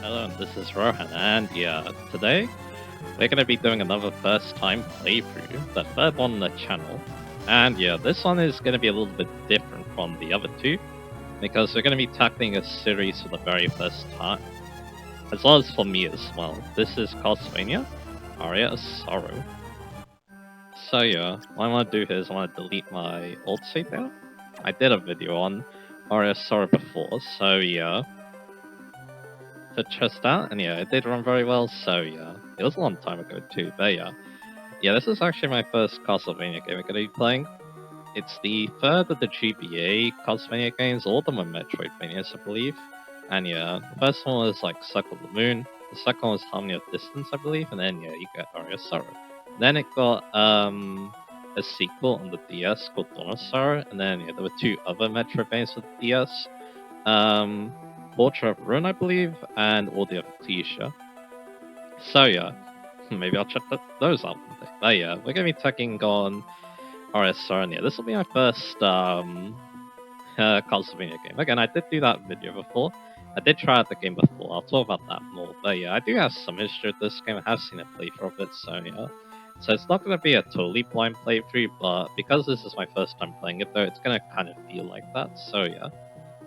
Hello, this is Rohan, and yeah, today we're going to be doing another first time playthrough, the third one on the channel. And yeah, this one is going to be a little bit different from the other two, because we're going to be tackling a series for the very first time, as well as for me as well. This is Castlevania Aria of Sorrow. So yeah, what I want to do here is I want to delete my old save now. I did a video on Aria of Sorrow before, so yeah. To test out, and yeah, it did run very well, so yeah. It was a long time ago too, but yeah. Yeah, this is actually my first Castlevania game I'm gonna be playing. It's the third of the GBA Castlevania games, all of them are Metroidvanias, I believe. And yeah, the first one was like Circle of the Moon, the second one was Harmony of Distance, I believe, and then yeah, you get Aria of Sorrow. Then it got a sequel on the DS called Dawn of Sorrow, and then yeah, there were two other Metroidvanias for the DS. Portrait of Ruin, I believe, and Audio of Ecclesia. So yeah, maybe I'll check those out one day. But yeah, we're gonna be taking on RS Sarnia. This will be my first Castlevania game. Again, I did do that video before. I did try out the game before. I'll talk about that more. But yeah, I do have some history with this game. I have seen a playthrough of it, so yeah. So it's not going to be a totally blind playthrough, but because this is my first time playing it, though, it's going to kind of feel like that. So yeah.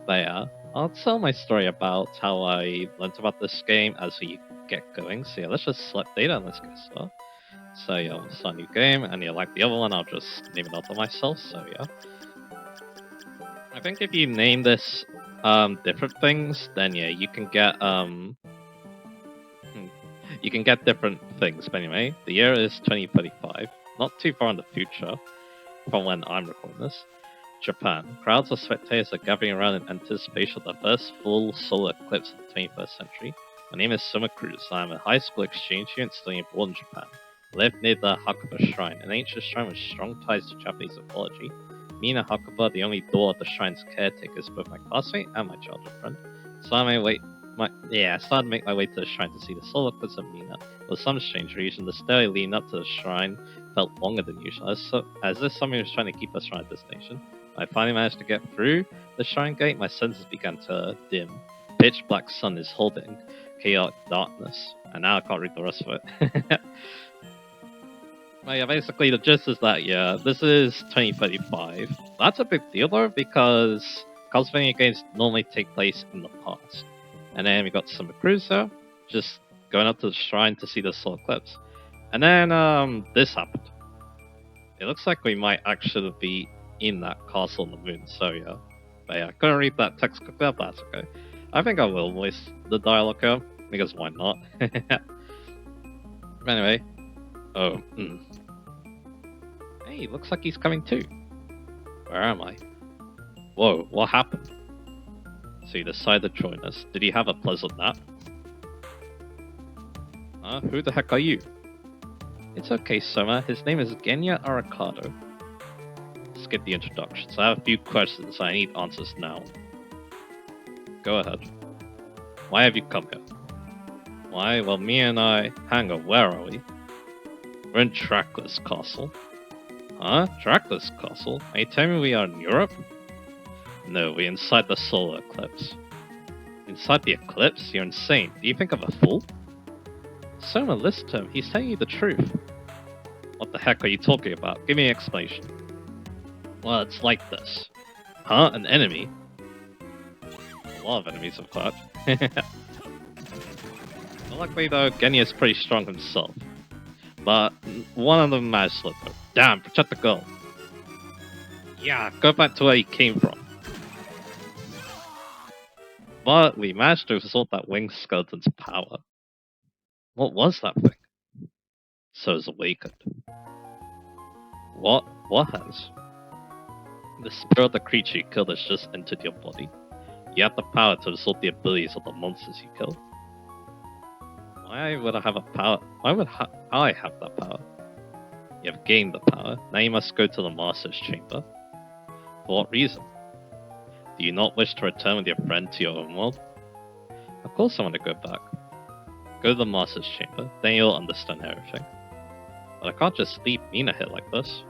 But yeah, I'll tell my story about how I learned about this game as we get going. So yeah, let's just select data and let's get started. So yeah, I'll start a new game, and yeah, like the other one, I'll just name it after myself. So yeah, I think if you name this different things, then yeah, you can get you can get different things. But anyway, the year is 2035, not too far in the future from when I'm recording this. Japan. Crowds of spectators are gathering around in anticipation of the first full solar eclipse of the 21st century. My name is Soma Cruz. I am a high school exchange student studying abroad in Japan. I live near the Hakuba Shrine, an ancient shrine with strong ties to Japanese mythology. Me and Hakuba, the only door of the shrine's caretakers, both my classmate and my childhood friend. So I started to make my way to the shrine to see the solar eclipse of Mina. For some strange reason, the stairway leading up to the shrine felt longer than usual, as if someone was trying to keep us from our destination. I finally managed to get through the shrine gate. My senses began to dim. Pitch black sun is holding chaotic darkness, and now I can't read the rest of it. Well, yeah, basically the gist is that yeah, this is 2035. That's a big deal though, because Castlevania games normally take place in the past. And then we got Summer Cruiser, just going up to the shrine to see the solar eclipse. And then this happened. It looks like we might actually be in that castle on the moon, so yeah. But yeah, I couldn't read that text quickly, but that's okay. I think I will voice the dialogue here, because why not? Anyway. Oh, Hey, looks like he's coming too. Where am I? Whoa, what happened? So you decided to join us. Did you have a pleasant nap? Huh? Who the heck are you? It's okay, Soma. His name is Genya Aracado. Skip the introductions. I have a few questions. I need answers now. Go ahead. Why have you come here? Why? Well, me and I... Hang on, where are we? We're in Trackless Castle. Huh? Trackless Castle? Are you telling me we are in Europe? No, we're inside the solar eclipse. Inside the eclipse? You're insane. Do you think I'm a fool? Soma, listen to him. He's telling you the truth. What the heck are you talking about? Give me an explanation. Well, it's like this. Huh? An enemy? A lot of enemies, in fact. Well, luckily though, Genya is pretty strong himself. But one of them managed to slip though. Damn, protect the girl. Yeah, go back to where you came from. But we managed to resort that winged skeleton's power. What was that thing? So it's awakened. What? What has? The spirit of the creature you killed has just entered your body. You have the power to resort the abilities of the monsters you kill. Why would I have a power? Why would I have that power? You have gained the power. Now you must go to the Master's Chamber. For what reason? Do you not wish to return with your friend to your own world? Of course I want to go back. Go to the Master's Chamber, then you'll understand everything. But I can't just leave Mina here like this.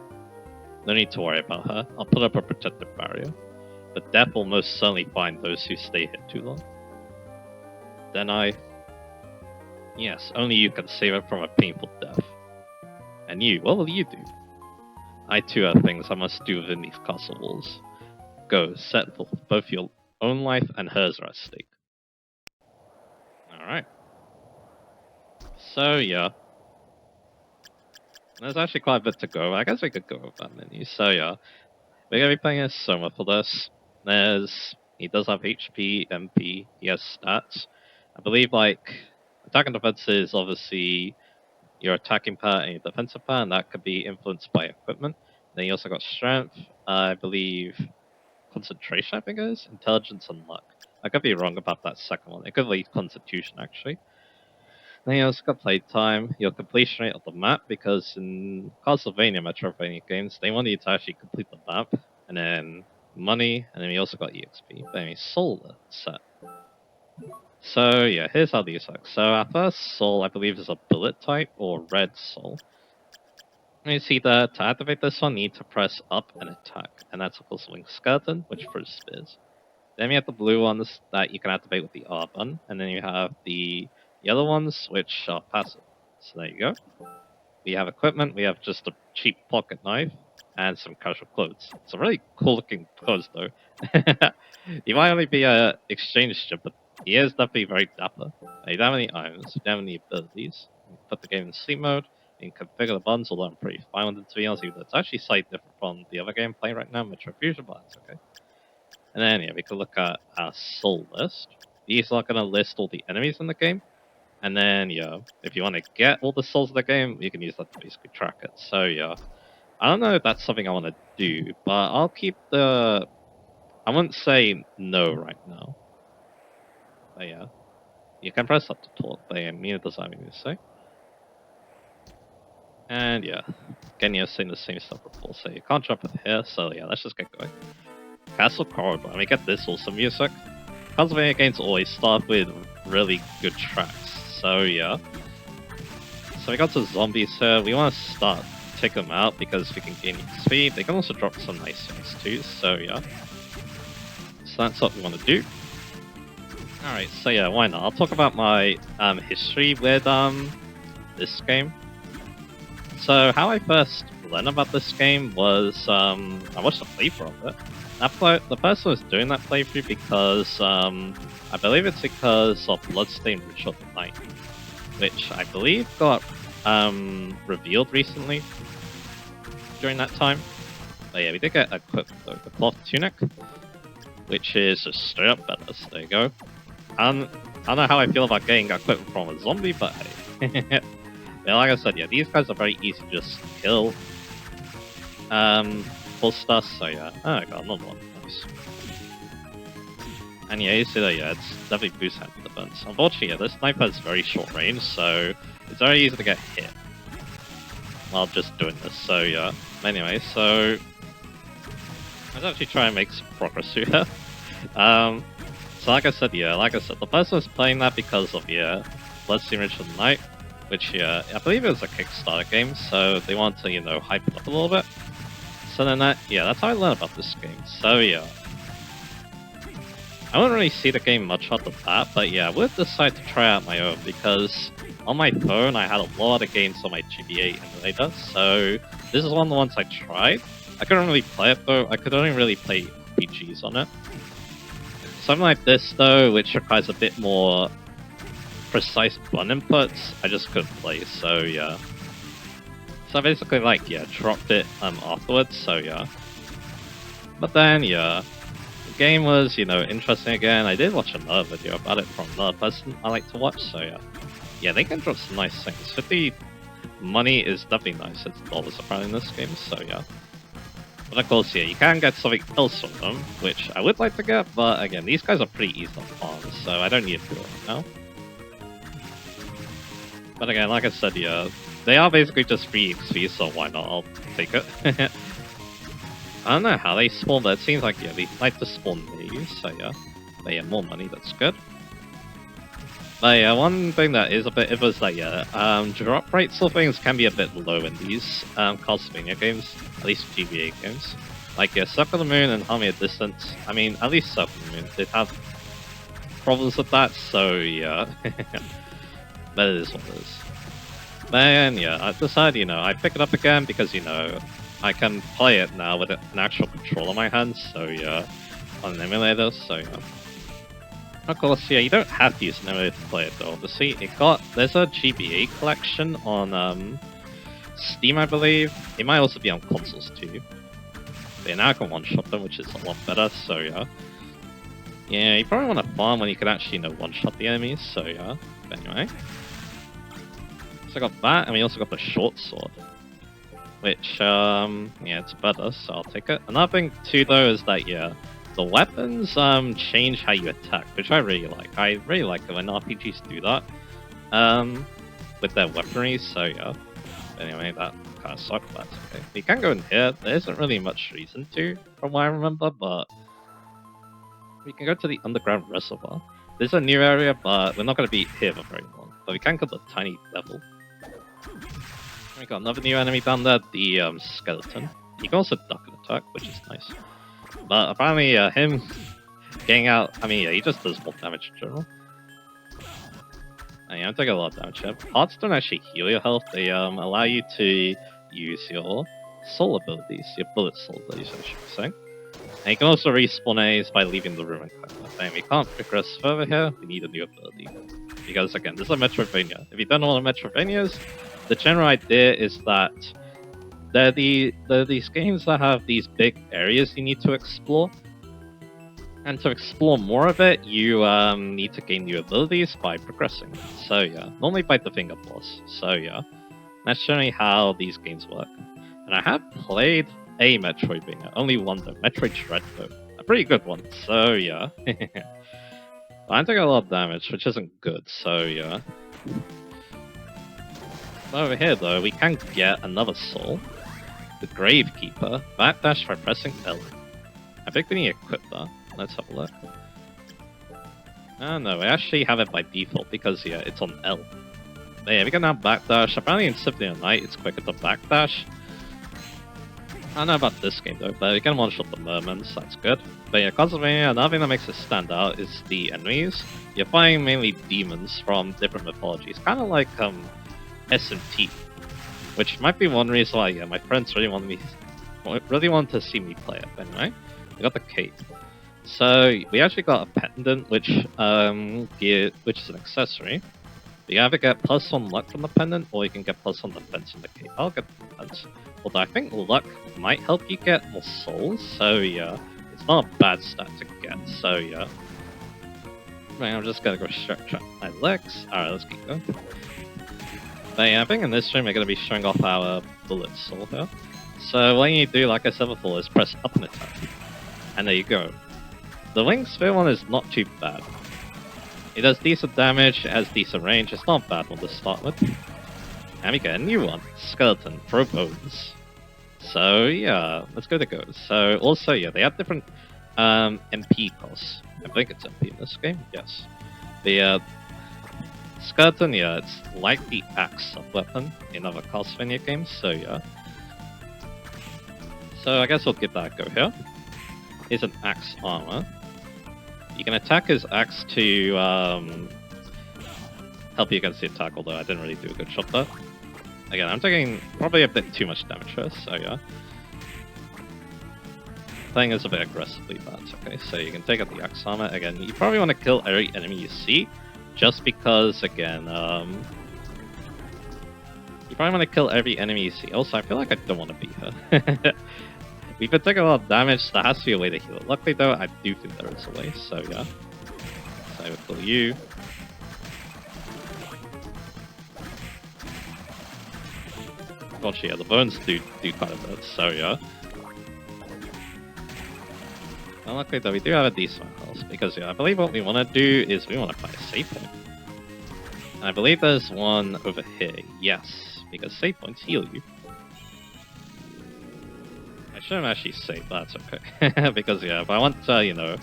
No need to worry about her. I'll put up a protective barrier. But death will most certainly find those who stay here too long. then yes, only you can save it from a painful death. And you, what will you do? I too have things I must do within these castle walls. Go, set forth, both your own life and hers are at stake. Alright. So, yeah. There's actually quite a bit to go. I guess we could go with that menu. So, yeah. We're going to be playing as Soma for this. He does have HP, MP, he has stats. I believe, like, attack and defense is obviously your attacking part and your defensive part, and that could be influenced by equipment. Then you also got strength, I believe, concentration, I think it is, intelligence, and luck. I could be wrong about that second one. It could be constitution, actually. Then you also got playtime, your completion rate of the map, because in Castlevania Metroidvania games, they want you to actually complete the map, and then money, and then we also got EXP, then a soul set. So yeah, here's how these work. So our first soul, I believe, is a bullet type, or red soul. And you see that to activate this one, you need to press up and attack, and that's of course Link Skeleton, which throws spears. Then we have the blue ones that you can activate with the R button, and then you have the yellow ones, which are passive. So there you go. We have equipment, we have just a cheap pocket knife, and some casual clothes. It's a really cool looking clothes though. He might only be a exchange student, but he is definitely very dapper. You don't have any items, you don't have any abilities. You put the game in sleep mode, you can configure the buttons, although I'm pretty fine with it to be honest. It's actually slightly different from the other game I'm playing right now, Metro Fusion, but it's okay. And then yeah, we can look at our soul list. These are going to list all the enemies in the game. And then yeah, if you want to get all the souls of the game, you can use that to basically track it. So yeah, I don't know if that's something I want to do, but I'll keep the... I wouldn't say no right now. But yeah, you can press up to talk, but yeah, neither does I mean to say. And yeah, again, you're saying the same stuff before, so you can't jump in here, so yeah, let's just get going. Castle Corridor, and we get this awesome music. Castlevania games always start with really good tracks, so yeah. So we got some zombies here, we want to start take them out because we can gain speed. They can also drop some nice things too, so yeah. So that's what we want to do. Alright, so yeah, why not? I'll talk about my history with this game. So how I first learned about this game was I watched a playthrough of it. The person was doing that playthrough because I believe it's because of Bloodstained Ritual of the Night, which I believe got revealed recently during that time. But yeah, we did get equipped though, the cloth tunic, which is just straight up better. So there you go. I don't know how I feel about getting equipped from a zombie, but hey. Yeah, like I said, yeah, these guys are very easy to just kill. Full stuff, so yeah. Oh, I got another one. Nice. And yeah, you see that, yeah, it's definitely boosts hand defense. Unfortunately, yeah, this sniper has very short range, so it's very easy to get hit while just doing this, so yeah. Anyway, so let's actually try and make some progress here. So like I said, the person was playing that because of, yeah, Bloodstained Ritual of the Night, which, yeah, I believe it was a Kickstarter game, so they want to, you know, hype it up a little bit. So then that's how I learned about this game. So yeah, I wouldn't really see the game much after that, but yeah, I would decide to try out my own, because on my phone I had a lot of games on my GBA emulator, so this is one of the ones I tried. I couldn't really play it though, I could only really play RPGs on it. Something like this though, which requires a bit more precise button inputs, I just couldn't play, so yeah. So I basically, like, yeah, dropped it afterwards, so yeah. But then, yeah, the game was, you know, interesting again. I did watch another video about it from another person I like to watch, so yeah. Yeah, they can drop some nice things. 50 money is definitely nice, it's dollars apparently in this game, so yeah. But of course, yeah, you can get something else from them, which I would like to get, but again, these guys are pretty easy to farm, so I don't need to do it right now. But again, like I said, yeah, they are basically just free XP, so why not? I'll take it. I don't know how they spawn, but it seems like, yeah, they like to spawn these, so yeah. But yeah, more money, that's good. But yeah, one thing that is a bit, it was like, yeah, drop rates of things can be a bit low in these Castlevania games, at least GBA games. Like, yeah, Circle of the Moon and Harmony of Distance, I mean, at least Circle of the Moon did have problems with that, so yeah. But it is what it is. Then, yeah, I decided, I pick it up again because, I can play it now with an actual controller in my hands, so yeah, on an emulator, so yeah. Of course, yeah, you don't have to use an emulator to play it though, obviously. There's a GBA collection on Steam, I believe. It might also be on consoles too. But yeah, now I can one-shot them, which is a lot better, so yeah. Yeah, you probably want to farm when you can actually, one-shot the enemies, so yeah. But anyway. So I got that, and we also got the short sword. Which, yeah, it's better, so I'll take it. Another thing too, though, is that, yeah, the weapons change how you attack, which I really like. I really like it when RPGs do that with their weaponry, so yeah. Anyway, that kind of sucked, but that's okay. We can go in here. There isn't really much reason to, from what I remember, but we can go to the underground reservoir. This is a new area, but we're not going to be here for very long. But we can go to the tiny level. We got another new enemy down there, the skeleton. You can also duck an attack, which is nice. But apparently, him getting out, yeah, he just does more damage in general. And yeah, I'm taking a lot of damage here. Hearts don't actually heal your health, they allow you to use your soul abilities, your bullet soul abilities, I should be saying. And you can also respawn enemies by leaving the room and kind of we can't progress further here, we need a new ability. Because again, this is a Metroidvania. If you don't know what a Metroidvania is, the general idea is that there are these games that have these big areas you need to explore. And to explore more of it, you need to gain new abilities by progressing. So yeah, normally by the finger boss. So yeah, that's generally how these games work. And I have played a Metroidvania, only one though, Metroid Dread though. A pretty good one, so yeah. I'm taking a lot of damage, which isn't good, so yeah. Over here though, we can get another soul. The Gravekeeper, backdash by pressing L. I think we need to equip that. Let's have a look. Oh no, we actually have it by default because yeah, it's on L. But yeah, we can now backdash. Apparently in Symphony of Night, it's quicker to backdash. I don't know about this game though, but we can one-shot the mermans, so that's good. But yeah, Castlevania, another thing that makes it stand out is the enemies. You're fighting mainly demons from different mythologies, kind of like SMT, which might be one reason why yeah, my friends really wanted to see me play it. But anyway, we got the cape. So we actually got a pendant, which is an accessory. You either get +1 luck from the pendant, or you can get +1 defense from the cape. I'll get the defense. Although I think luck might help you get more souls, so yeah, it's not a bad stat to get, so yeah. Right, I'm just gonna go stretch out my legs. Alright, let's keep going. But yeah, I think in this stream we're gonna be showing off our bullet soul here. So what you need to do, like I said before, is press up and attack. And there you go. The wing sphere one is not too bad. It does decent damage, it has decent range, it's not a bad one to start with. And we get a new one, Skeleton, throw bones. So yeah, let's go to go. So also yeah, they have different MP costs. I think it's MP in this game, yes. The Skeleton, yeah, it's like the axe sub-weapon in other Castlevania games, so yeah. So I guess we'll give that a go here. Here's an axe armor. You can attack his axe to help you against the attack, although I didn't really do a good shot there. Again, I'm taking probably a bit too much damage here, so yeah. Playing this a bit aggressively, but that's okay. So you can take out the axe armor. Again, you probably want to kill every enemy you see, just because, again, you probably want to kill every enemy you see. Also, I feel like I don't want to be here. We've been taking a lot of damage, there has to be a way to heal it. Luckily though, I do think there is a way, so yeah. So I will kill you. Gotcha, yeah, the bones do quite a bit, so yeah. And luckily though, we do have a decent health, because yeah, I believe what we want to do is we want to find a save point. And I believe there's one over here, yes, because save points heal you. I shouldn't actually save, that's okay. Because yeah, if I want to,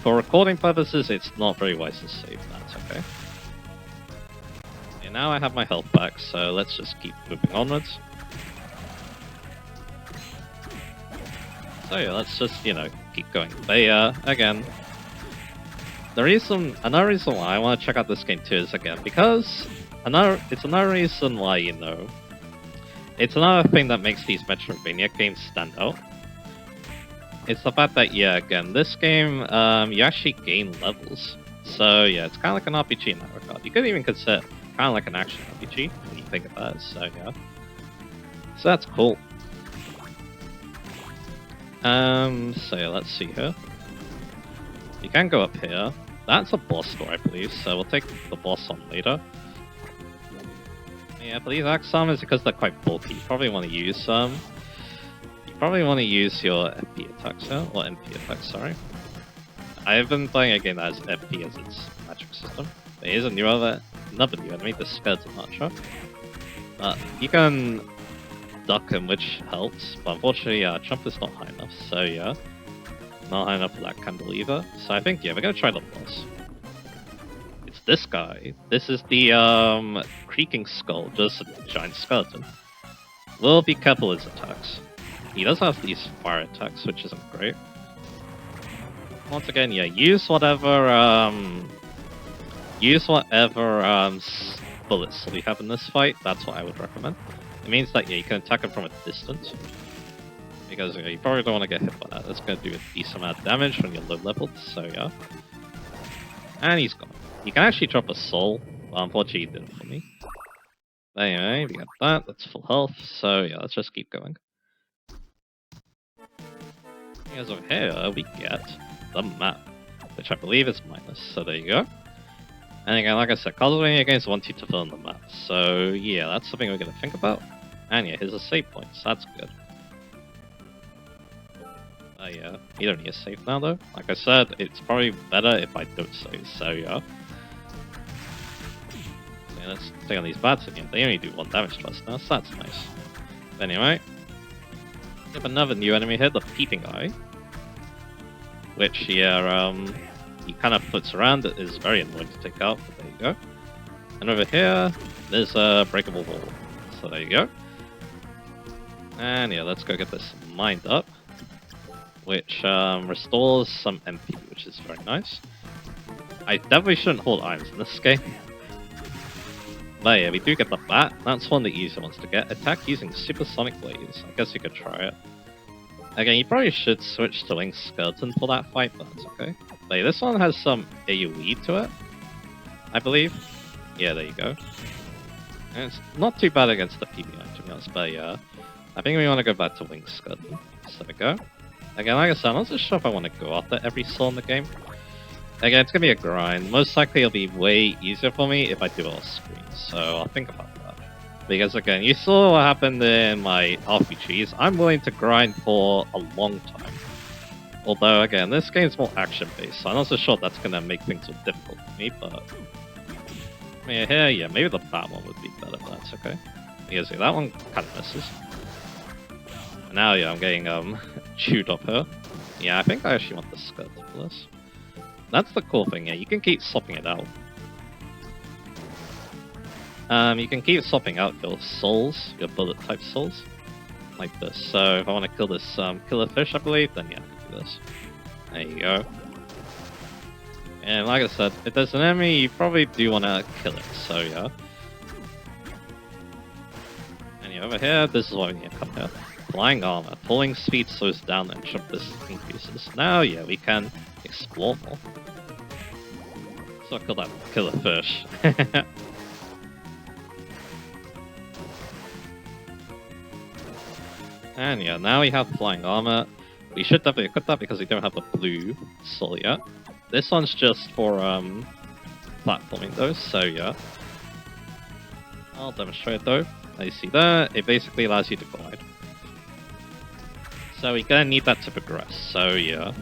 for recording purposes, it's not very wise to save, that's okay. Okay, now I have my health back, so let's just keep moving onwards. So yeah, let's just, keep going. But yeah, again, another reason why I want to check out this game too is, again, because it's another reason why, it's another thing that makes these Metroidvania games stand out. It's the fact that, yeah, again, this game, you actually gain levels. So yeah, it's kind of like an RPG in that regard. You could even consider kind of like an action RPG when you think about it, so yeah. So that's cool. So yeah, let's see here. You can go up here. That's a boss door, I believe, so we'll take the boss on later. Yeah, but these axe armors, because they're quite bulky, you probably want to use your FP attacks here, or NP attacks, sorry. I've been playing a game that has FP as its magic system. There is another new enemy, the Skeleton Archer. You can duck him, which helps, but unfortunately, jump is not high enough, so yeah. Not high enough for that cantilever. So I think, yeah, we're gonna try the boss. It's this guy. This is the, creaking skull, just a giant skeleton. We'll be careful with his attacks. He does have these fire attacks, which isn't great. Once again, yeah, use whatever bullets we have in this fight. That's what I would recommend. It means that, yeah, you can attack him from a distance. Because you probably don't want to get hit by that. That's going to do a decent amount of damage when you're low leveled, so yeah. And he's gone. You can actually drop a soul, but unfortunately he didn't for me. But anyway, we got that, that's full health, so yeah, let's just keep going. Because over here, we get the map, which I believe is minus, so there you go. And again, like I said, Castlevania games want you to fill in the map, so yeah, that's something we're going to think about. And yeah, here's a save point, so that's good. Yeah, you don't need a save now though. Like I said, it's probably better if I don't save, so yeah. Let's take on these bats again. They only do 1 damage to us now, so that's nice. But anyway, we have another new enemy here, the Peeping Eye. Which, yeah, he kind of floats around. It is very annoying to take out, but there you go. And over here, there's a breakable wall. So there you go. And yeah, let's go get this mined up. Which restores some MP, which is very nice. I definitely shouldn't hold items in this game. But yeah, we do get the bat. That's one of the easier ones to get. Attack using supersonic blades. I guess you could try it. Again, you probably should switch to Winged Skeleton for that fight, but that's okay. But yeah, this one has some AoE to it, I believe. Yeah, there you go. And it's not too bad against the PBI, to be honest, but yeah. I think we want to go back to Winged Skeleton. So there we go. Again, like I said, I'm not so sure if I want to go after every soul in the game. Again, it's going to be a grind. Most likely it'll be way easier for me if I do it off screen, so I'll think about that. Because again, you saw what happened in my RPGs. I'm willing to grind for a long time. Although, again, this game's more action-based, so I'm not so sure that's going to make things more difficult for me, but... yeah, here, yeah, maybe the bat one would be better, but that's okay. Because yeah, that one kind of misses. Now, yeah, I'm getting chewed up here. Yeah, I think I actually want the skeleton for this. That's the cool thing, yeah, you can keep swapping it out. You can keep swapping out your souls, your bullet type souls, like this. So if I want to kill this killer fish, I believe, then yeah, I can do this. There you go. And like I said, if there's an enemy, you probably do want to kill it, so yeah. And yeah, over here, this is what we need to come here. Flying armor. Falling speed slows down and jump distance increases. Now, yeah, we can explore more. So I'll kill that killer fish. And yeah, now we have flying armor. We should definitely equip that because we don't have the blue soul yet. This one's just for platforming though, so yeah. I'll demonstrate though. As you see there, it basically allows you to glide. So we're gonna need that to progress, so yeah.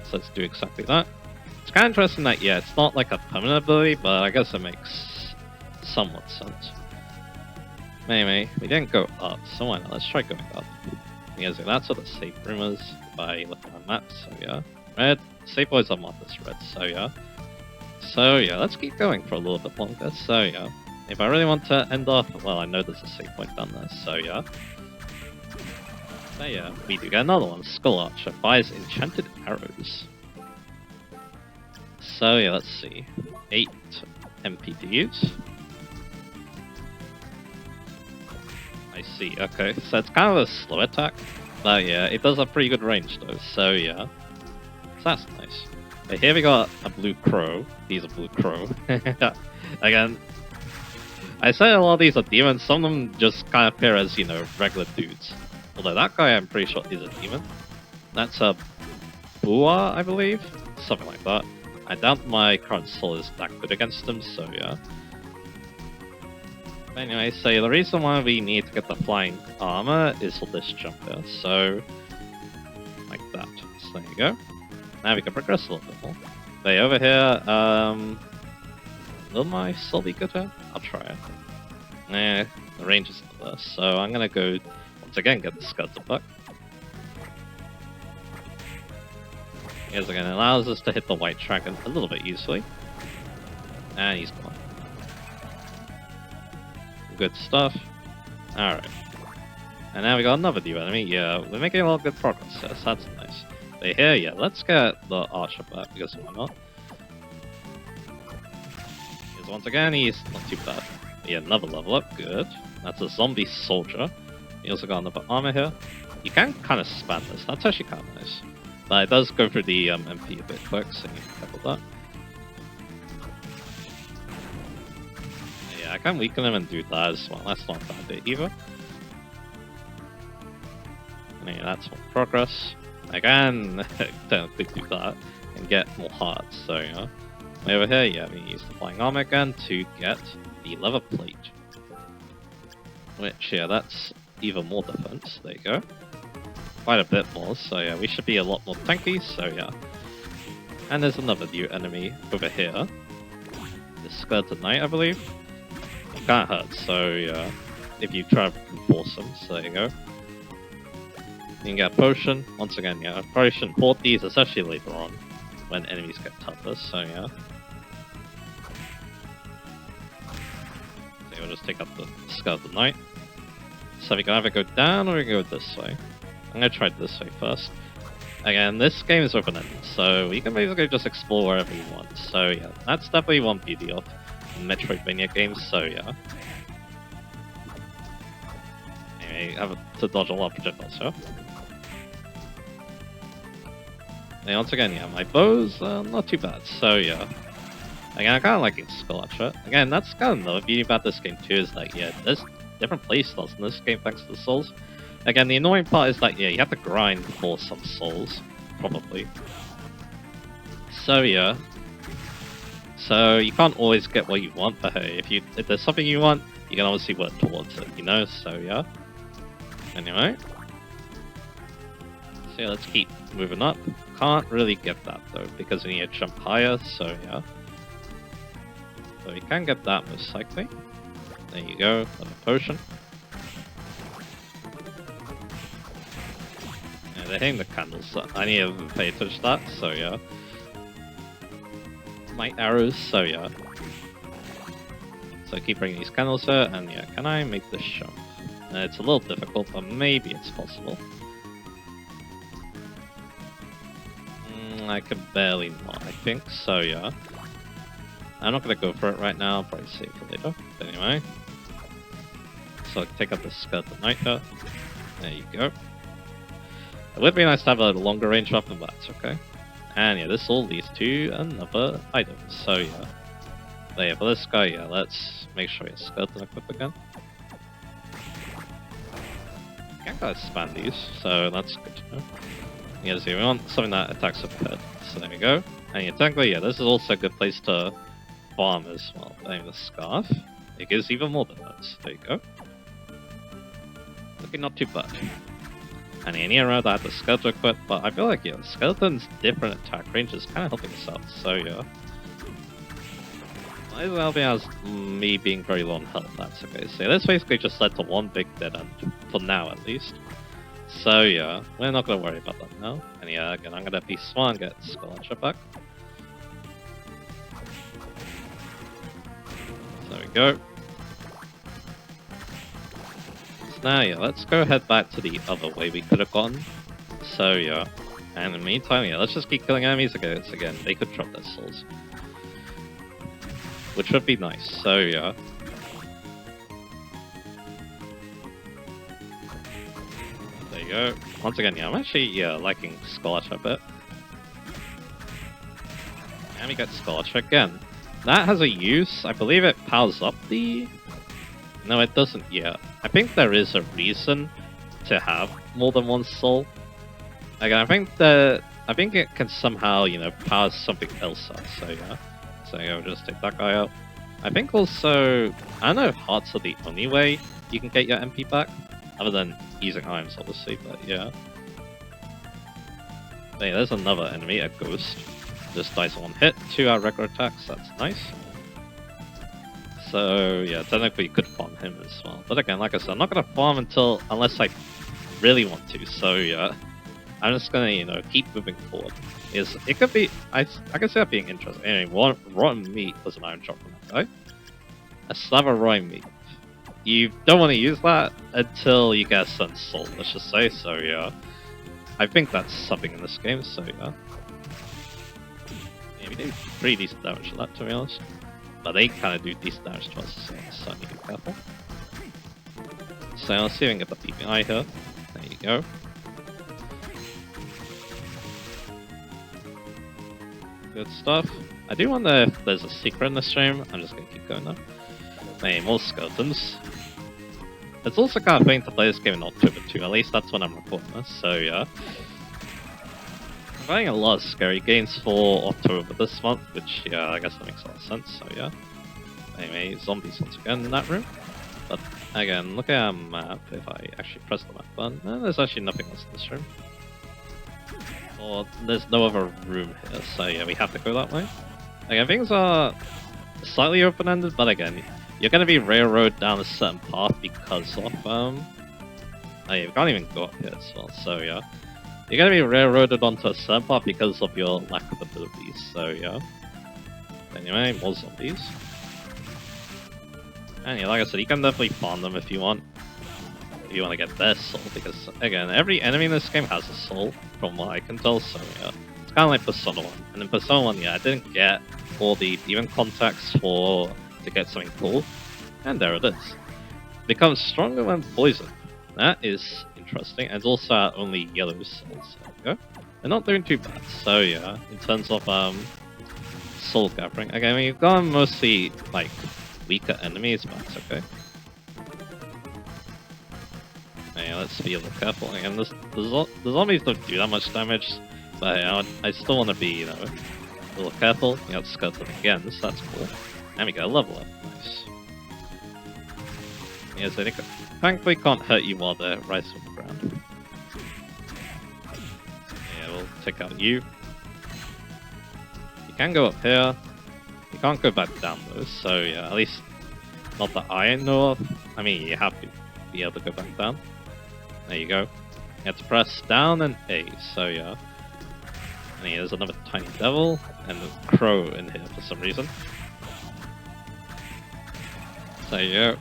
So let's do exactly that. It's kind of interesting that, yeah, it's not like a permanent ability, but I guess it makes somewhat sense. Anyway, we didn't go up, so why not? Let's try going up. Because that's what the safe room is, if I look at my map, so yeah. Red, safe boys are marked as red, so yeah. So yeah, let's keep going for a little bit longer, so yeah. If I really want to end off, well, I know there's a save point down there, so yeah. So yeah, we do get another one. Skull Archer fires enchanted arrows. So yeah, let's see. 8 MP to use. I see, okay. So it's kind of a slow attack. But yeah, it does have pretty good range though, so yeah. So that's nice. But here we got a blue crow. He's a blue crow. Again, I say a lot of these are demons, some of them just kind of appear as, you know, regular dudes. Although that guy I'm pretty sure is a demon. That's a Bua, I believe? Something like that. I doubt my current soul is that good against him, so yeah. But anyway, so the reason why we need to get the flying armor is for this jump here, so... like that. So there you go. Now we can progress a little bit more. But yeah, over here, will my soul be good here? I'll try it. Nah, the range is not there, so I'm gonna go, once again, get the skeleton buck. Because again, it allows us to hit the white dragon a little bit easily. And he's gone. Good stuff. Alright. And now we got another new enemy. Yeah, we're making a lot of good progress. Yes, that's nice. But here, yeah, let's get the archer back, because why not? Because once again, he's not too bad. Yeah, another level up. Good. That's a zombie soldier. He also got another armor here. You can kind of spam this. That's actually kind of nice. But it does go through the MP a bit quick, so you can careful that. Yeah, I can weaken him and do that as well. That's not bad bit either. And yeah, that's more progress. I can technically do that and get more hearts, so yeah. Over here, yeah, we use the flying armor again to get the leather plate. Which, yeah, that's even more defense. There you go. Quite a bit more, so yeah, we should be a lot more tanky, so yeah. And there's another new enemy over here. The Skeleton Knight, I believe. It can't hurt, so yeah, if you try to force him, so there you go. You can get a potion. Once again, yeah, I probably shouldn't hoard these, especially later on, when enemies get tougher, so yeah. So we'll just take up the Skeleton Knight. So we can either go down or we can go this way. I'm gonna try this way first. Again, this game is open-ended, so you can basically just explore wherever you want. So yeah, that's definitely one beauty of Metroidvania games, so yeah. Anyway, I have to dodge a lot of projectiles, so. And once again, yeah, my bow's not too bad, so yeah. Again, I kind of like Skull Archer. Again, that's kind of another beauty about this game too, is that, yeah, there's different playstyles in this game thanks to the souls. Again, the annoying part is that, yeah, you have to grind for some souls, probably. So, yeah. So, you can't always get what you want, but hey, if there's something you want, you can obviously work towards it, you know? So, yeah. Anyway. So, yeah, let's keep moving up. Can't really get that, though, because we need to jump higher, so, yeah. So, we can get that most likely. There you go, another potion. They're hitting the candles, so I need to pay attention to that, so yeah. My arrows, so yeah. So keep bringing these candles here, and yeah, can I make this jump? It's a little difficult, but maybe it's possible. I can barely not, I think, so yeah. I'm not gonna go for it right now, I'll probably save it later. But anyway. So take up the Skeleton Knight here. There you go. It would be nice to have a longer range weapon, but that's okay. And yeah, this all leads to another item, so yeah. But yeah, for this guy, yeah, let's make sure he's skeleton equipped again. I can't quite spam these, so that's good to know. Yeah, so we want something that attacks up head. So there we go. And yeah, technically, yeah, this is also a good place to farm as well. Playing the Scarf. It gives even more defense. There you go. Looking not too bad. And any around I have the skeleton equipped, but I feel like, yeah, skeleton's different attack range is kind of helping us out, so yeah. Might as well be as me being very low on health, that's okay. So yeah, this basically just led to one big dead end, for now at least. So yeah, we're not going to worry about that now. And yeah, again, I'm going to be smart and get Skull Archer back. So there we go. Now, yeah, let's go head back to the other way we could have gone. So, yeah. And in the meantime, yeah, let's just keep killing enemies again. They could drop their souls. Which would be nice. So, yeah. There you go. Once again, yeah, I'm actually, yeah, liking Scorch a bit. And we get Scorch again. That has a use. I believe it powers up the... No, it doesn't yet. I think there is a reason to have more than one soul. Again, I think it can somehow, you know, power something else up. So yeah. So yeah, we'll just take that guy out. I think also, I don't know if hearts are the only way you can get your MP back, other than using items, obviously. But yeah. Hey, there's another enemy, a ghost. Just dies on one hit, 2 out regular attacks. That's nice. So yeah, technically you could farm him as well. But again, like I said, I'm not gonna farm unless I really want to. So yeah, I'm just gonna, you know, keep moving forward. It could be, I can see that being interesting. Anyway, rotten meat was an iron drop from that guy. A slab of rotten meat. You don't want to use that until you get a certain soul, let's just say. So yeah, I think that's something in this game. So yeah, we do pretty decent damage to that, to be honest. But they kind of do decent damage to us, so I need to be careful. So let's see if I can get the peeping eye here. There you go. Good stuff. I do wonder if there's a secret in the stream. I'm just gonna keep going though. Hey, more skeletons. It's also kind of fitting to play this game in October too, at least that's when I'm recording this, so yeah. I'm playing a lot of scary games for October this month, which, yeah, I guess that makes a lot of sense, so yeah. Anyway, zombies once again in that room. But again, look at our map. If I actually press the map button, there's actually nothing else in this room. Or there's no other room here, so yeah, we have to go that way. Again, things are slightly open-ended, but again, you're going to be railroaded down a certain path because of, oh yeah, we can't even go up here as well, so yeah. You're going to be railroaded onto a certain path because of your lack of abilities, so yeah. Anyway, more zombies. And yeah, like I said, you can definitely farm them if you want. If you want to get their soul, because again, every enemy in this game has a soul, from what I can tell, so yeah. It's kind of like Persona 1. And in Persona 1, yeah, I didn't get all the demon contacts to get something cool. And there it is. Becomes stronger when poisoned. That is interesting. And it's also only yellow souls. There we go. They're not doing too bad. So yeah, in terms of soul gathering. Again, we've got mostly like weaker enemies, but it's okay. Yeah, let's be a little careful. Again, the zombies don't do that much damage, but yeah, I still want to be, you know, a little careful. You got skeleton again, so that's cool. And we got a level up. Nice. Yeah, so they thankfully can't hurt you while they're right on the ground. Yeah, we'll take out you. You can go up here. You can't go back down though, so yeah, at least not that I know of. I mean, you have to be able to go back down. There you go. You have to press down and A, so yeah. And there's another tiny devil, and a crow in here for some reason. So yeah.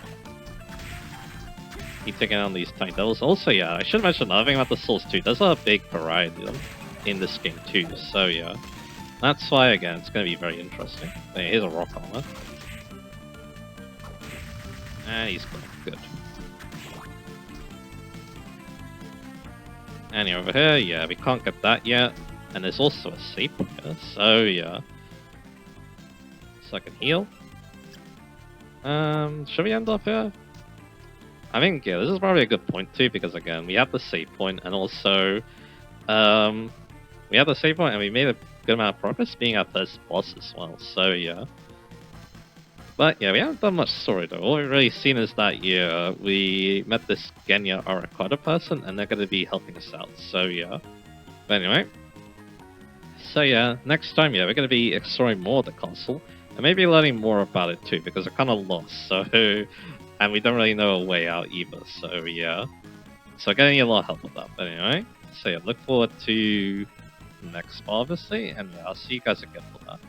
Keep taking on these tiny devils. Also, yeah, I should mention another thing about the souls too. There's a big variety of them in this game too, so yeah. That's why, again, it's going to be very interesting. Here's a rock armor. And he's gone. Good. And over here, yeah, we can't get that yet. And there's also a safe here, so yeah. So I can heal. Should we end off here? I think, yeah, this is probably a good point too, because again, we have the save point, and also, we have the save point, and we made a good amount of progress being our first boss as well, so yeah. But yeah, we haven't done much story though. All we've really seen is that, yeah, we met this Genya Arakata person, and they're going to be helping us out, so yeah. But anyway, so yeah, next time, yeah, we're going to be exploring more of the castle, and maybe learning more about it too, because we're kind of lost, so, and we don't really know a way out either, so yeah. So getting a lot of help with that, but anyway, so yeah, look forward to next part, obviously, and yeah, I'll see you guys again for that.